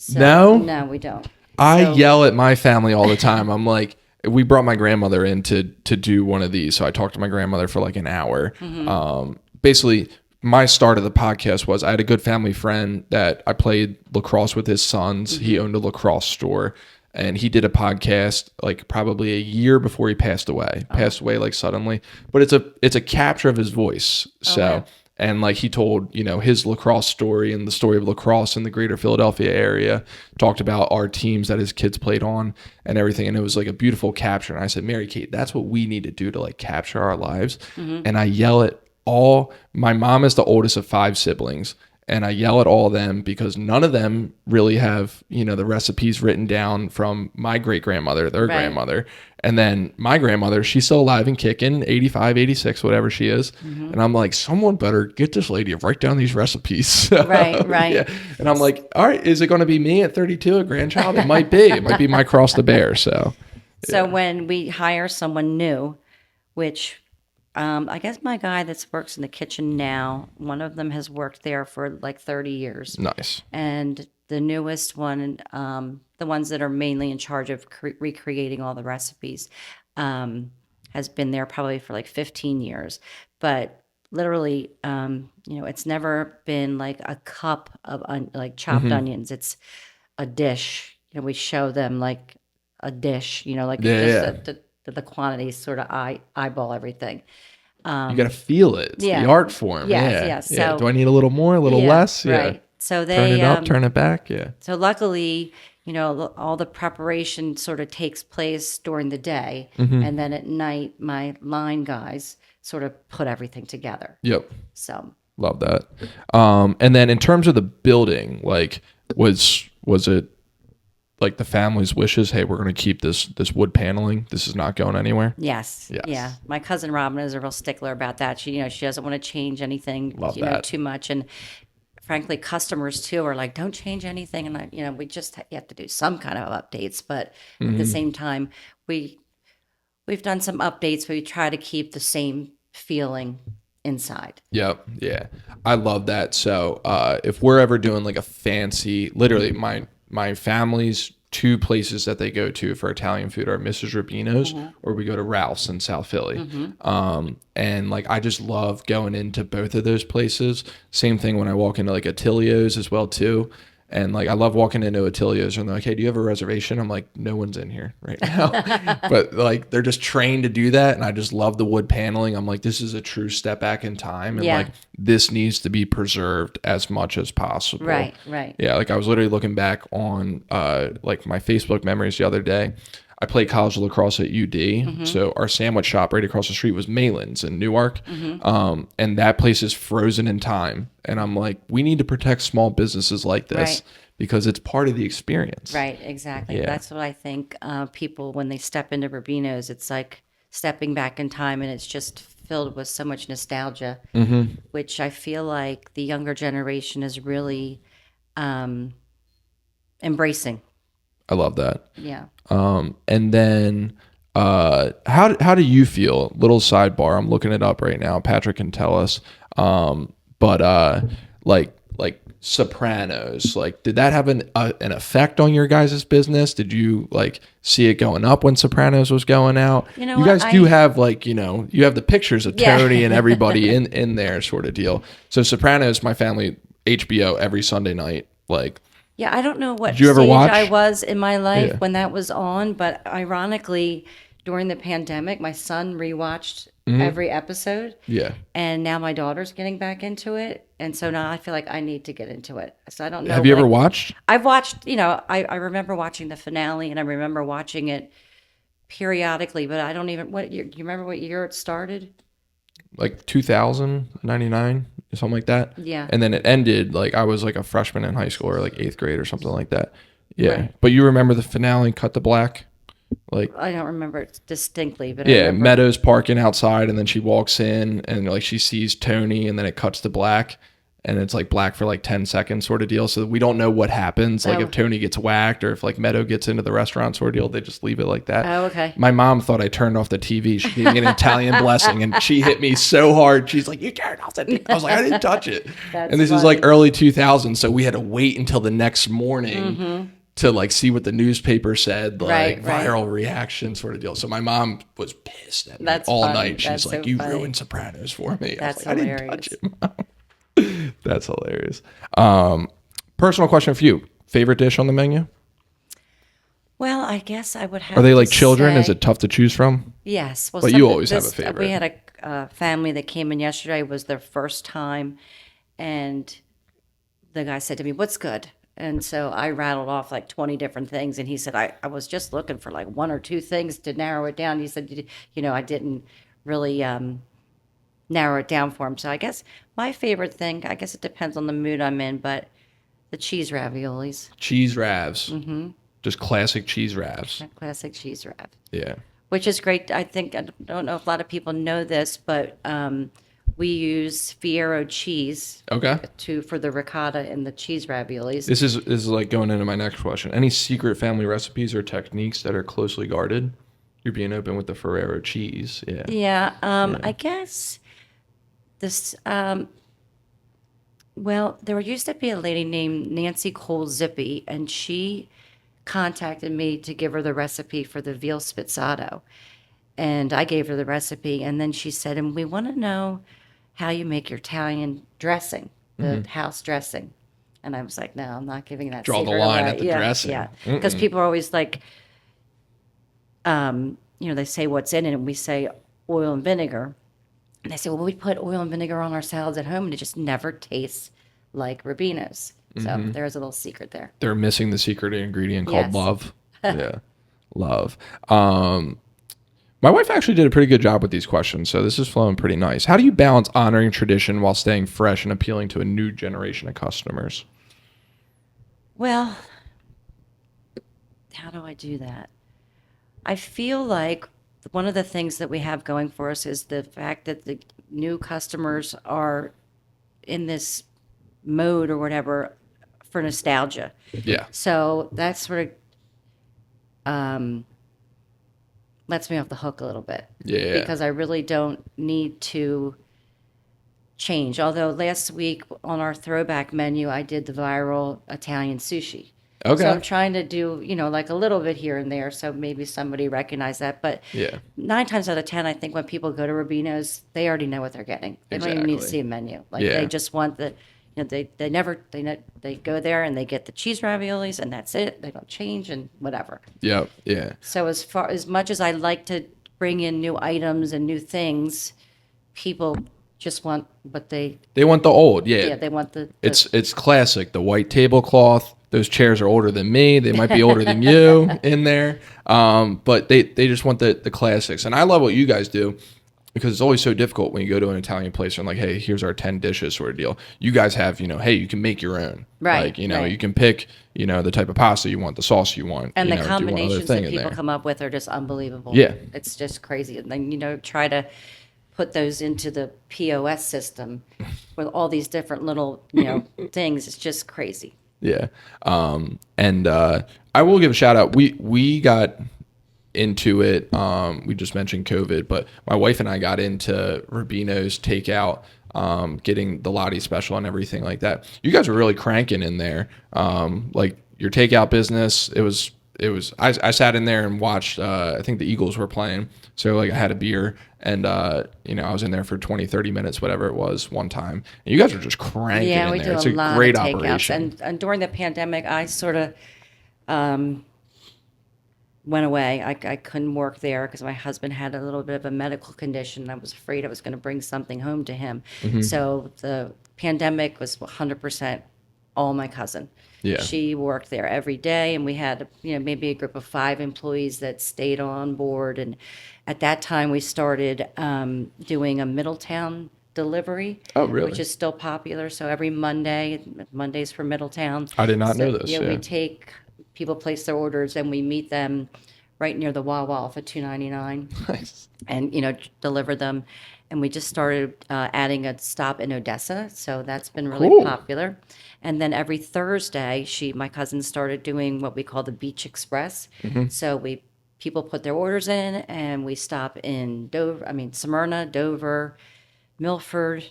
No, we don't. I yell at my family all the time. I'm like, we brought my grandmother in to do one of these, so I talked to my grandmother for like an hour. Mm-hmm. Basically, my start of the podcast was I had a good family friend that I played lacrosse with his sons. Mm-hmm. He owned a lacrosse store. And he did a podcast like probably a year before he passed away. Passed away like suddenly, but it's a capture of his voice. So and like he told his lacrosse story and the story of lacrosse in the greater Philadelphia area. Talked about our teams that his kids played on and everything, and it was like a beautiful capture. And I said, Mary Kate, that's what we need to do to like capture our lives. Mm-hmm. And I yell at my mom is the oldest of 5 siblings. and I yell at all of them because none of them really have, the recipes written down from my great grandmother, their Right. grandmother. And then my grandmother, she's still alive and kicking, 85, 86, whatever she is. And I'm like, someone better get this lady to write down these recipes. Right, right. Yeah. And I'm like, all right, is it going to be me at 32, a grandchild? It might be. It might be my cross to bear. So, So when we hire someone new, which I guess my guy that works in the kitchen now, one of them has worked there for like 30 years. nice. And the newest one, the ones that are mainly in charge of recreating all the recipes, has been there probably for like 15 years. But literally, it's never been like a cup of like chopped onions. It's a dish. We show them like a dish, like Yeah, just yeah. the quantities sort of eyeball everything. You got to feel it. It's yeah. the art form. Yes, Yeah. yes. Yeah. So- Do I need a little more, a little Yeah, less? Yeah. right. So Turn they it up, turn it back. Yeah. So luckily, all the preparation sort of takes place during the day, and then at night, my line guys sort of put everything together. Yep. So Love that. And then in terms of the building, like was it like the family's wishes? Hey, we're going to keep this wood paneling. This is not going anywhere. yes, Yes. yeah. My cousin Robin is a real stickler about that. She doesn't want to change anything, Love that. too much. And frankly, customers too are like, don't change anything. And we just you have to do some kind of updates, but at the same time, we've done some updates. We try to keep the same feeling inside. Yep. Yeah. I love that. So if we're ever doing like a fancy, literally my family's two places that they go to for Italian food are Mrs. Robino's or we go to Ralph's in South Philly. And like I just love going into both of those places. Same thing when I walk into like Attilio's as well too. And like I love walking into Attilio's and they're like, hey, do you have a reservation? I'm like, no one's in here right now. But like they're just trained to do that. And I just love the wood paneling. I'm like, this is a true step back in time. And Yeah. like this needs to be preserved as much as possible. Right, right. Yeah, like I was literally looking back on like my Facebook memories the other day. I played college lacrosse at UD, so our sandwich shop right across the street was Malin's in Newark, and that place is frozen in time. And I'm like, we need to protect small businesses like this Right. because it's part of the experience. Right, exactly. Yeah. That's what I think people, when they step into Robino's, it's like stepping back in time and it's just filled with so much nostalgia, which I feel like the younger generation is really embracing. I love that. Yeah. And then how do you feel? Little sidebar, I'm looking it up right now. Patrick can tell us. But like Sopranos, like did that have an effect on your guys' business? Did you like see it going up when Sopranos was going out? You know you what, guys do have like, you have the pictures of Yeah. Tony and everybody in there sort of deal. So Sopranos, my family, HBO every Sunday night, like Yeah, I don't know what Did you ever stage watch? I was in my life Yeah. when that was on, but ironically, during the pandemic, my son rewatched Mm-hmm. every episode, yeah. and now my daughter's getting back into it, and so now I feel like I need to get into it. So I don't know. Have you ever like- watched? I've watched, I remember watching the finale, and I remember watching it periodically, but I don't even, what year, do you remember what year it started? Like 2000, 99, something like that. Yeah. And then it ended like I was like a freshman in high school or like 8th grade or something like that. Yeah. Right. But you remember the finale, Cut to Black? Like, I don't remember it distinctly, but I yeah, remember. Meadows parking outside and then she walks in and like she sees Tony and then it cuts to black and it's like black for like 10 seconds sort of deal. So we don't know what happens. Like Oh. if Tony gets whacked or if like Meadow gets into the restaurant sort of deal, they just leave it like that. Oh, okay. My mom thought I turned off the TV. She gave me an Italian blessing and she hit me so hard. She's like, you turned off the TV. I was like, I didn't touch it. That's And this is funny. like early 2000s. So we had to wait until the next morning to like see what the newspaper said, like Right, right. viral reaction sort of deal. So my mom was pissed at me That's all funny. night. She's That's like, so you funny. ruined Sopranos for me. That's I was like, I didn't touch hilarious. it, Mom. That's hilarious. Personal question for you. Favorite dish on the menu? Well, I guess I would have Are they to like children? say- Is it tough to choose from? Yes. Well, But you always have a We favorite. had a family that came in yesterday. It was their first time, and the guy said to me, "What's good?" And so I rattled off like 20 different things, and he said, "I was just looking for like one or two things to narrow it down." He said, "I didn't really narrow it down for them. So I guess my favorite thing, I guess it depends on the mood I'm in, but the cheese raviolis. Cheese ravs. Mm-hmm. Just classic cheese ravs. Classic cheese rav. Yeah. Which is great. I think, I don't know if a lot of people know this, but we use Fiero cheese Okay. for the ricotta and the cheese raviolis. This is like going into my next question. Any secret family recipes or techniques that are closely guarded? You're being open with the Ferrero cheese. Yeah. Yeah, I guess this. Well, there used to be a lady named Nancy Cole Zippy, and she contacted me to give her the recipe for the veal spizzato. And I gave her the recipe, and then she said, and we want to know how you make your Italian dressing, the house dressing. And I was like, no, I'm not giving that Draw the secret line away. at the Yeah, dressing. yeah. Because people are always like, they say what's in it, and we say oil and vinegar. And they say, well, we put oil and vinegar on our salads at home, and it just never tastes like Robino's. So there's a little secret there. They're missing the secret ingredient called Yes. love. Yeah. Love. My wife actually did a pretty good job with these questions, so this is flowing pretty nice. How do you balance honoring tradition while staying fresh and appealing to a new generation of customers? Well, how do I do that? I feel like one of the things that we have going for us is the fact that the new customers are in this mode or whatever for nostalgia. Yeah. So that sort of lets me off the hook a little bit. Yeah. Because I really don't need to change. Although last week on our throwback menu, I did the viral Italian sushi. Okay. So I'm trying to do, like a little bit here and there, so maybe somebody recognized that. But Yeah. 9 times out of 10, I think when people go to Rubino's, they already know what they're getting. They don't even need to Exactly. see a menu. Like Yeah. they just want they go there and they get the cheese raviolis and that's it. They don't change and whatever. Yep. Yeah. So as much as I like to bring in new items and new things, people just want what they They want the old. Yeah. yeah, they want the It's classic. The white tablecloth. Those chairs are older than me. They might be older than you in there. But they just want the classics. And I love what you guys do because it's always so difficult when you go to an Italian place and like, hey, here's our 10 dishes sort of deal. You guys have, hey, you can make your own. Right, Like, right. you can pick, the type of pasta you want, the sauce you want. and you the know, do one other combinations thing that in people there. come up with are just unbelievable. Yeah. It's just crazy. And then, try to put those into the POS system with all these different little, things. It's just crazy. Yeah. And I will give a shout out. We got into it. We just mentioned COVID, but my wife and I got into Robino's takeout, getting the Lottie special and everything like that. You guys were really cranking in there. Like your takeout business, I sat in there and watched, I think the Eagles were playing. So like I had a beer and, I was in there for 20, 30 minutes, whatever it was one time. And you guys were just cranking Yeah, in we there. do It's a a lot great of takeouts. operation. And during the pandemic, I sort of went away. I couldn't work there because my husband had a little bit of a medical condition. I was afraid I was going to bring something home to him. Mm-hmm. So the pandemic was 100% all my cousin. Yeah. She worked there every day, and we had maybe a group of 5 employees that stayed on board. And at that time, we started doing a Middletown delivery. Oh, really? Which is still popular. So every Mondays for Middletown. I did not So, know this. Yeah, Yeah. we take people place their orders and we meet them right near the Wawa for $2.99 Nice. and deliver them. And we just started adding a stop in Odessa, so that's been really Cool. popular. And then every Thursday, my cousin started doing what we call the Beach Express. Mm-hmm. So people put their orders in, and we stop in Smyrna, Dover, Milford,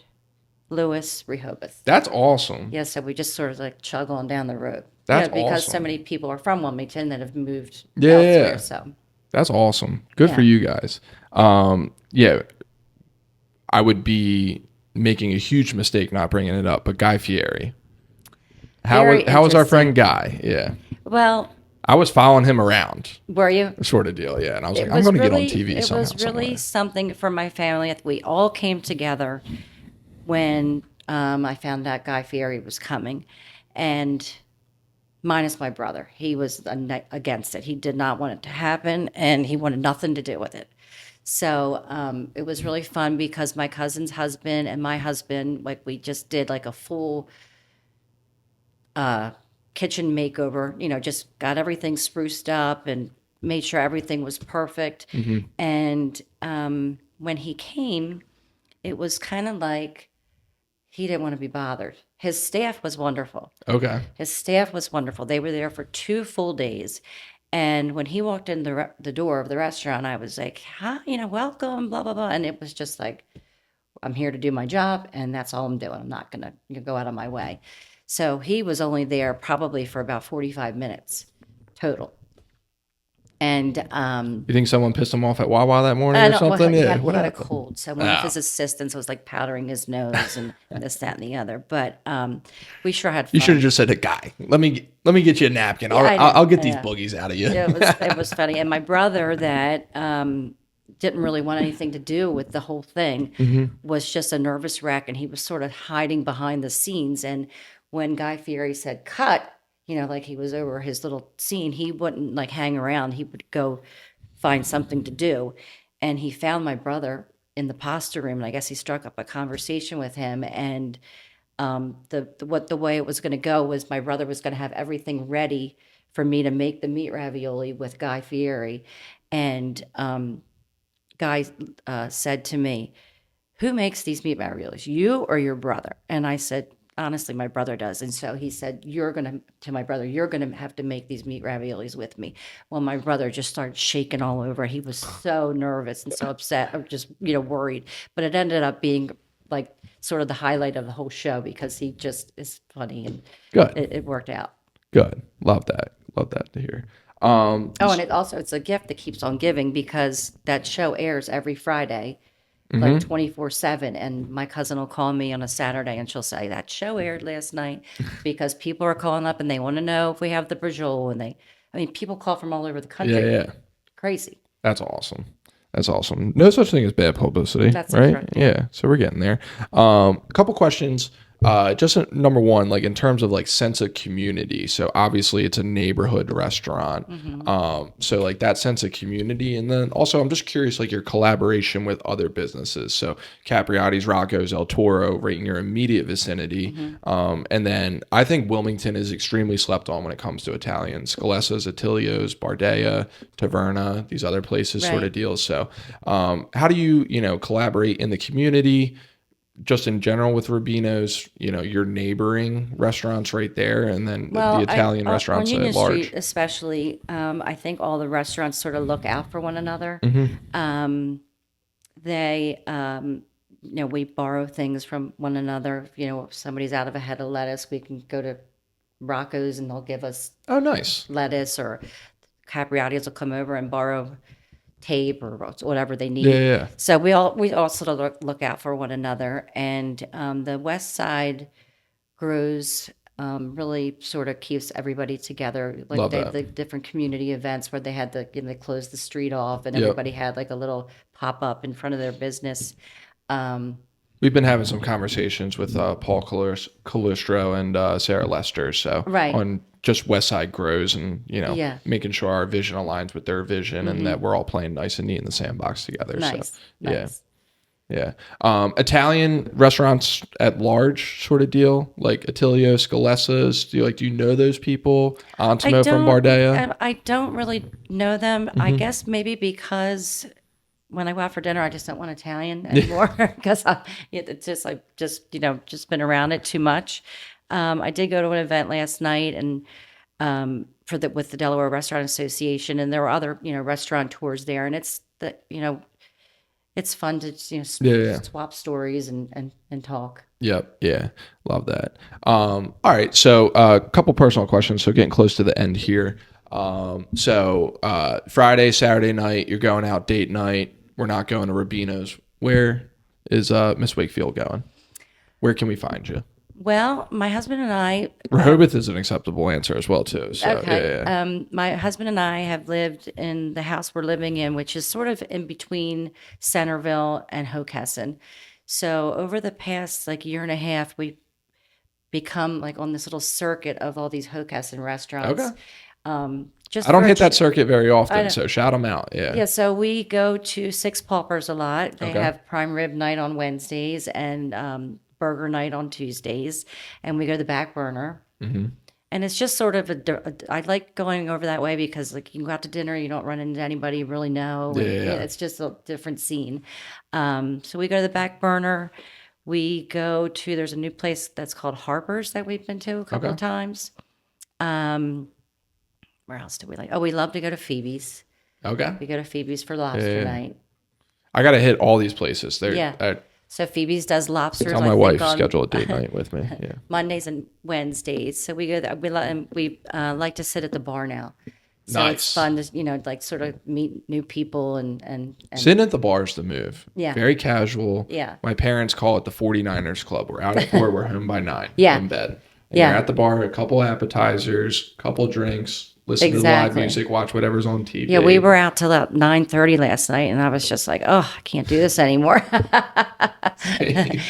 Lewis, Rehoboth. That's awesome. Yeah, so we just sort of like chug on down the road. That's because so awesome. many people are from Wilmington that have moved Yeah. elsewhere. So That's awesome. Good for Yeah. you guys. Yeah, I would be making a huge mistake not bringing it up, but Guy Fieri. How Very was our interesting. friend Guy? Yeah. well, I was following him around, were you? sort of deal. Yeah. And I was It like, I'm was going to get on really- TV It somehow. was really some way. something for my family. We all came together when I found out Guy Fieri was coming, and minus my brother. He was against it. He did not want it to happen, and he wanted nothing to do with it. So it was really fun because my cousin's husband and my husband, like we just did like a full kitchen makeover, just got everything spruced up and made sure everything was perfect. And when he came, it was kind of like he didn't want to be bothered. His staff was wonderful. Okay. His staff was wonderful. They were there for 2 full days. And when he walked in the door of the restaurant, I was like, hi, welcome, blah, blah, blah. And it was just like, I'm here to do my job, and that's all I'm doing. I'm not going to go out of my way. So he was only there probably for about 45 minutes total. And You think someone pissed him off at Wawa that morning I or don't, well, something? he Yeah. had, What he had a happened? cold. So one of his assistants was like powdering his nose and this, that, and the other. But we sure had You should fun. have just said, "Hey, guy, let me get you a napkin. Yeah, I know. I'll get these Yeah. boogies out of you." It was funny. And my brother that didn't really want anything to do with the whole thing was just a nervous wreck, and he was sort of hiding behind the scenes. And when Guy Fieri said cut, like he was over his little scene, he wouldn't like hang around. He would go find something to do. And he found my brother in the pasta room, and I guess he struck up a conversation with him. And the way it was going to go was my brother was going to have everything ready for me to make the meat ravioli with Guy Fieri. And Guy said to me, "Who makes these meat raviolis, you or your brother?" And I said, "Honestly, my brother does." And so he said, to my brother, "You're going to have to make these meat raviolis with me." Well, my brother just started shaking all over. He was so nervous and so upset, or just, worried. But it ended up being like sort of the highlight of the whole show because he just is funny, and Good. it worked out. Good. Love that. Love that to hear. Oh, and it's a gift that keeps on giving because that show airs every Friday, like 24/7. And my cousin will call me on a Saturday and she'll say, "That show aired last night," because people are calling up and they want to know if we have the brajol. People call from all over the Yeah, country. yeah. Crazy. That's awesome. That's awesome. No such thing as bad publicity, That's right? correct. Yeah. So we're getting there. A couple questions. Just number one, like in terms of like sense of community. So obviously it's a neighborhood restaurant. So like that sense of community, and then also I'm just curious, like your collaboration with other businesses. So Capriati's, Rocco's, El Toro, right in your immediate vicinity. And then I think Wilmington is extremely slept on when it comes to Italian. Scalessa's, Attilio's, Bardea, Taverna, these other places, sort of Right. deals. So how do you collaborate in the community? Just in general with Robino's, your neighboring restaurants right there, and then the Well, Italian on restaurants Union at large. Street especially, I think all the restaurants sort of look out for one another. They, we borrow things from one another. If somebody's out of a head of lettuce, we can go to Rocco's and they'll give us Oh, nice. lettuce, or Capriati's will come over and borrow tape or whatever they need. Yeah, yeah. So we all sort of look out for one another. And the West Side grows really sort of keeps everybody together. Like Love they that. the different community events where they had they closed the street off and Yep. everybody had like a little pop up in front of their business. We've been having some conversations with Paul Calistro and Sarah Lester. So Right. on just West Side grows, and Yeah. making sure our vision aligns with their vision, and that we're all playing nice and neat in the sandbox together. Nice. So yeah. Nice. Yeah. Italian restaurants at large sort of deal, like Attilio, Scalessa's. Do you know those people? Antimo from Bardea? I don't really know them. I guess maybe because when I go out for dinner, I just don't want Italian anymore because it's just I've just been around it too much. I did go to an event last night and with the Delaware Restaurant Association, and there were other restaurateurs there, and it's fun to Yeah. swap stories and talk. Yep. Yeah. Love that. All right. So a couple personal questions. So getting close to the end here. Friday, Saturday night, you're going out date night. We're not going to Robino's. Where is Miss Wakefield going? Where can we find you? Well, my husband and I. Rehoboth is an acceptable answer as well too. So Okay. yeah. My husband and I have lived in the house we're living in, which is sort of in between Centerville and Hockessin. So over the past like year and a half, we've become like on this little circuit of all these Hockessin restaurants. Okay. Just I don't for hit that circuit very often, don't- so shout them out. Yeah. Yeah, so we go to Six Paupers a lot. They Okay. have prime rib night on Wednesdays and burger night on Tuesdays, and we go to the back burner. And it's just sort of I like going over that way because like you can go out to dinner, you don't run into anybody you really know. And Yeah. it's just a different scene. So we go to the back burner. We go to, there's a new place that's called Harper's that we've been to a couple of times. Where else do we like? Oh, we love to go to Phoebe's. Okay. We go to Phoebe's for lobster night. I got to hit all these places. Yeah. So Phoebe's does lobsters. Tell my wife schedule a date night with me. Yeah. Mondays and Wednesdays. So we go there. We like to sit at the bar now. So Nice. it's fun to like sort of meet new people and Sitting at the bar is the move. Yeah. Very casual. Yeah. My parents call it the 49ers Club. We're out at 4, we're home by 9. Yeah. In bed. And Yeah. You're at the bar, a couple appetizers, couple drinks, listen to live Exactly. music, watch whatever's on TV. Yeah, we were out till about 9:30 last night, and I was just like, oh, I can't do this anymore. And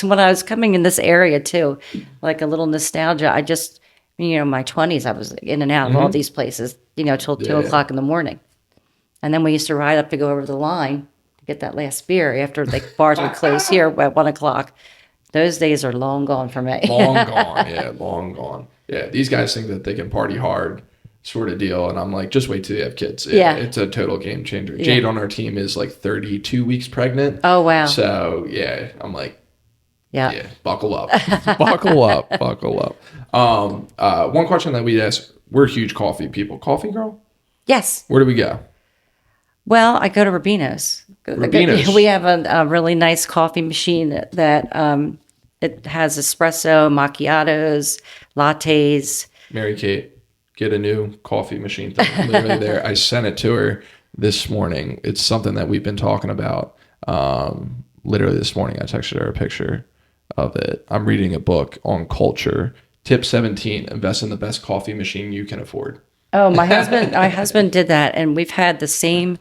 when I was coming in this area too, like a little nostalgia. I just, my 20s, I was in and out of all these places, till 2:00 in the morning, and then we used to ride up to go over the line to get that last beer after the bars would close here at 1:00. Those days are long gone for me. Long gone. Yeah, long gone. Yeah, these guys think that they can party hard sort of deal. And I'm like, just wait till you have kids. Yeah. It's a total game changer. Jade on our team is like 32 weeks pregnant. Oh, wow. So, yeah, I'm like, Yeah. buckle up. Buckle up. Buckle up. One question that we ask, we're huge coffee people. Coffee girl? Yes. Where do we go? Well, I go to Robino's. Robino's. We have a really nice coffee machine that it has espresso, macchiatos, lattes. Mary Kate, get a new coffee machine thing. Literally there. I sent it to her this morning. It's something that we've been talking about. Literally this morning, I texted her a picture of it. I'm reading a book on culture. Tip 17, invest in the best coffee machine you can afford. Oh, my husband did that, and we've had the same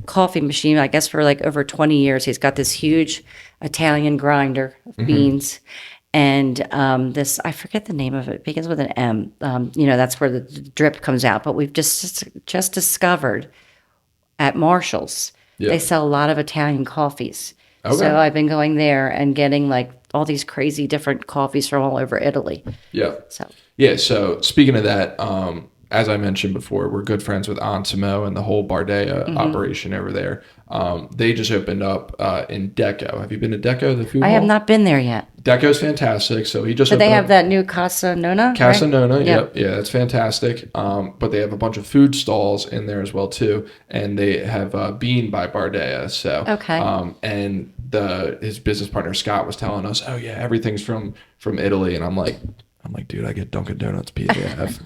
coffee machine, I guess, for like over 20 years. He's got this huge Italian grinder of beans, and this, I forget the name of it, begins with an M. That's where the drip comes out. But we've just discovered at Marshall's, they sell a lot of Italian coffees. Okay. So I've been going there and getting like all these crazy different coffees from all over Italy. Yeah. So So speaking of that, as I mentioned before, we're good friends with Ansimo and the whole Bardea operation over there. They just opened up in Deco. Have you been to Deco, the food I hall? have not been there yet. Deco's fantastic. So he just But opened they have up that new Casa Nona. Casa right? Nona. Yeah. Yep. Yeah, that's fantastic. But they have a bunch of food stalls in there as well too, and they have Bean by Bardea. So Okay. And his business partner Scott was telling us, oh yeah, everything's from Italy, and I'm like, dude, I get Dunkin' Donuts PJF.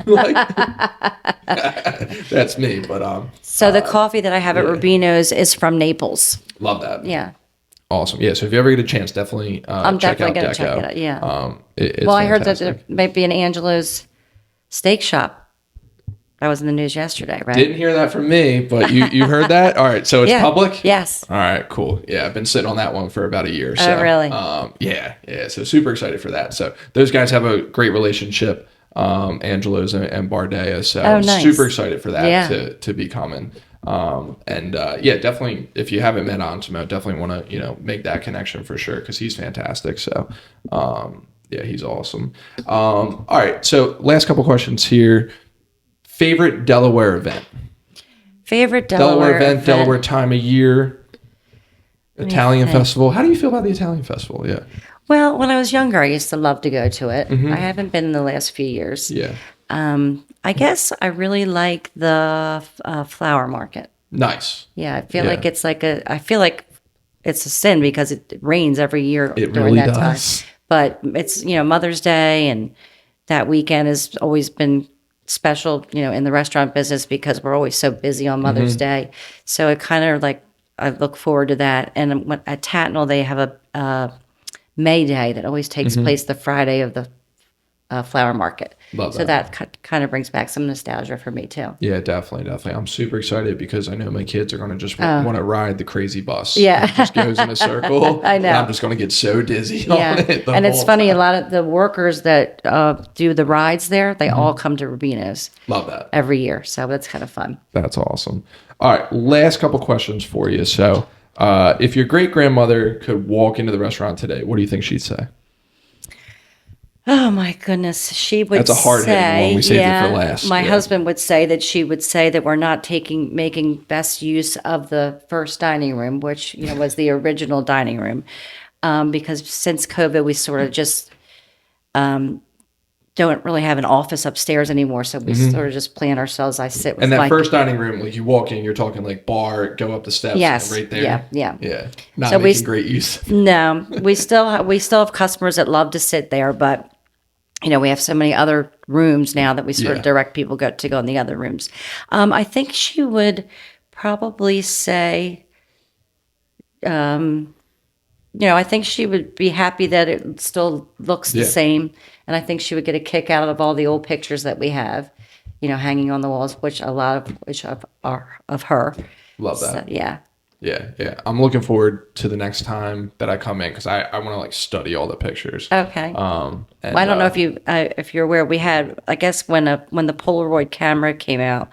That's me. But So the coffee that I have at Robino's is from Naples. love that. Yeah. Awesome. Yeah. So if you ever get a chance, definitely I'm check definitely out going to Deco. check it out. Yeah. It's Well, I heard that fantastic. there might be an Angelo's steak shop. That was in the news yesterday, right? Didn't hear that from me, but you heard that? All right. So it's Yeah. public? Yes. All right, cool. Yeah, I've been sitting on that one for about a year. So, really? Yeah. So super excited for that. So those guys have a great relationship, Angelo's and Bardea. So Oh, nice. super excited for that Yeah. to be coming. Definitely, if you haven't met Antimo, definitely want to make that connection for sure because he's fantastic. So he's awesome. All right. So last couple questions here. Favorite Delaware event? Favorite Delaware event? Delaware time of year, Italian think. festival. How do you feel about the Italian festival? Yeah. Well, when I was younger, I used to love to go to it. I haven't been in the last few years. Yeah. I guess I really like the flower market. Nice. Yeah, I feel like I feel like it's a sin because it rains every year It during really that time. does. But it's, Mother's Day, and that weekend has always been special, in the restaurant business because we're always so busy on Mother's Day. So it kind of like, I look forward to that. And at Tatnall, they have a May Day that always takes place the Friday of the flower market. Love So that. that kind of brings back some nostalgia for me too. Yeah, definitely, definitely. I'm super excited because I know my kids are going to just want to ride the crazy bus. Yeah. It just goes in a circle. I And know. I'm just going to get so dizzy on Yeah, it the and it's whole funny. A time. lot of the workers that do the rides there, they all come to Robino's Love that. every year. So that's kind of fun. That's awesome. All right, last couple questions for you. So, if your great grandmother could walk into the restaurant today, what do you think she'd say? Oh my goodness, she would That's a hard-hitting one. say, We saved it for yeah. last. My Yeah. husband would say that she would say that we're not making best use of the first dining room, which was the original dining room, because since COVID, we sort of just don't really have an office upstairs anymore. So we sort of just plan ourselves. I sit with And that my first dining room, like you walk in, you're talking like bar, go up the steps, yes, and right there. yeah. Yeah. Not So making great use. No, we still have customers that love to sit there, but we have so many other rooms now that we sort Yeah. of direct people to go in the other rooms. I think she would probably say, I think she would be happy that it still looks the Yeah. same, and I think she would get a kick out of all the old pictures that we have, hanging on the walls, which a lot of which are of her. Love that. So, yeah. Yeah, yeah. I'm looking forward to the next time that I come in because I want to like study all the pictures. Okay. And, Well, I don't know if you're aware. We had, I guess, when the Polaroid camera came out,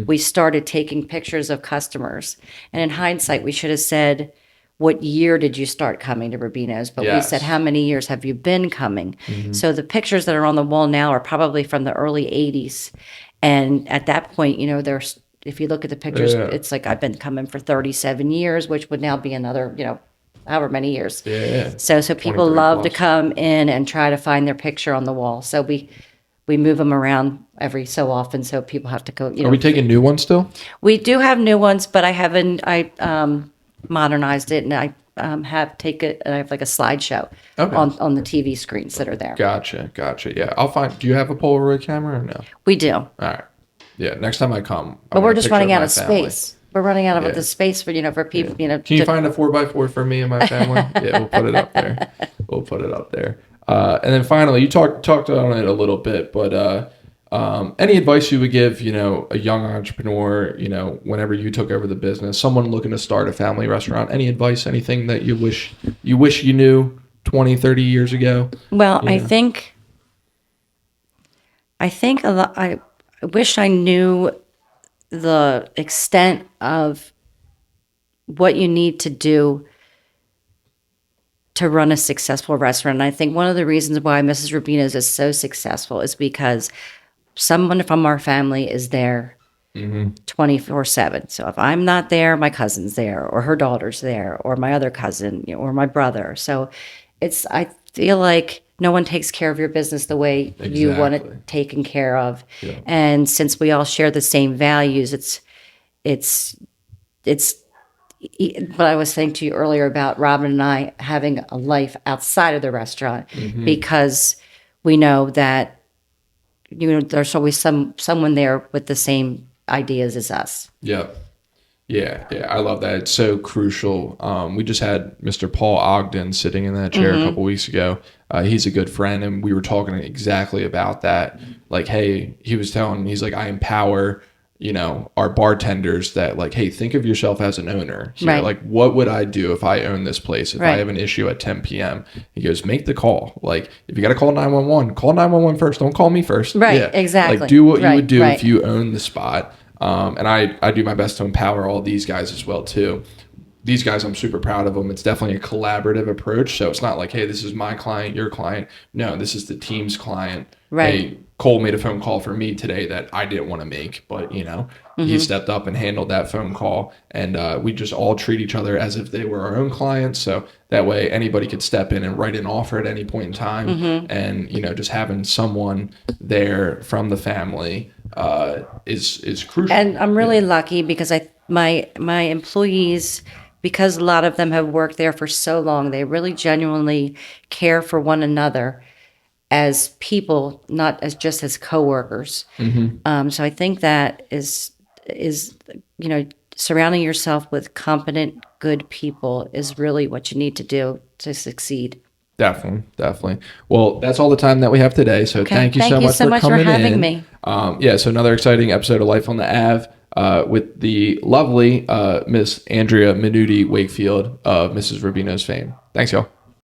we started taking pictures of customers. And in hindsight, we should have said, "What year did you start coming to Robino's?" But we said, Yes. "How many years have you been coming?" So the pictures that are on the wall now are probably from the early '80s, and at that point, there's. If you look at the pictures, Yeah. it's like I've been coming for 37 years, which would now be another, however many years. Yeah. So people 23 love to plus. come in and try to find their picture on the wall. So we move them around every so often, so people have to go. Are we taking new ones still? We do have new ones, but I modernized it, and I have like a slideshow Okay. on the TV screens that are there. Gotcha. Yeah. I'll find. Do you have a Polaroid camera or no? We do, All right. Yeah. Next time I come. but we're just running out of space. We're running out of Yeah. the space for for people. Can you find a 4x4 for me and my family? Yeah, we'll put it up there. And then finally, you talked on it a little bit, but any advice you would give, a young entrepreneur, whenever you took over the business, someone looking to start a family restaurant, any advice, anything that you wish you knew 20, 30 years ago? Well, I think a lot. I wish I knew the extent of what you need to do to run a successful restaurant. And I think one of the reasons why Mrs. Robino's is so successful is because someone from our family is there 24/7. So if I'm not there, my cousin's there, or her daughter's there, or my other cousin, or my brother. So I feel like no one takes care of your business the way you want Exactly. it taken care of. Yeah. And since we all share the same values, it's what I was saying to you earlier about Robin and I having a life outside of the restaurant, because we know that there's always someone there with the same ideas as us. Yep. Yeah, I love that. It's so crucial. We just had Mr. Paul Ogden sitting in that chair a couple weeks ago. He's a good friend, and we were talking exactly about that. Like, hey, he's like, I empower, our bartenders that like, hey, think of yourself as an owner. Here. Right. Like, what would I do if I own this place? If I Right. have an issue at 10 p.m., he goes, make the call. Like, if you got to call 911, call 911 first. Don't call me first. Right, Yeah. exactly. Like, do what you Right, would do right. if you own the spot. And I do my best to empower all these guys as well too. These guys, I'm super proud of them. It's definitely a collaborative approach. So it's not like, hey, this is my client, your client. No, this is the team's client. Right. Hey, Cole made a phone call for me today that I didn't want to make, but he stepped up and handled that phone call, and we just all treat each other as if they were our own clients. So that way, anybody could step in and write an offer at any point in time, and just having someone there from the family is crucial. And I'm really lucky because my employees, because a lot of them have worked there for so long, they really genuinely care for one another as people, not as just as coworkers. So I think that is surrounding yourself with competent, good people is really what you need to do to succeed. Definitely. Well, that's all the time that we have today. So Okay. thank you Thank so you much so for much for coming having in. me. So another exciting episode of Life on the Ave with the lovely Miss Andrea Wakefield of Mrs. Robino's fame. Thanks, y'all.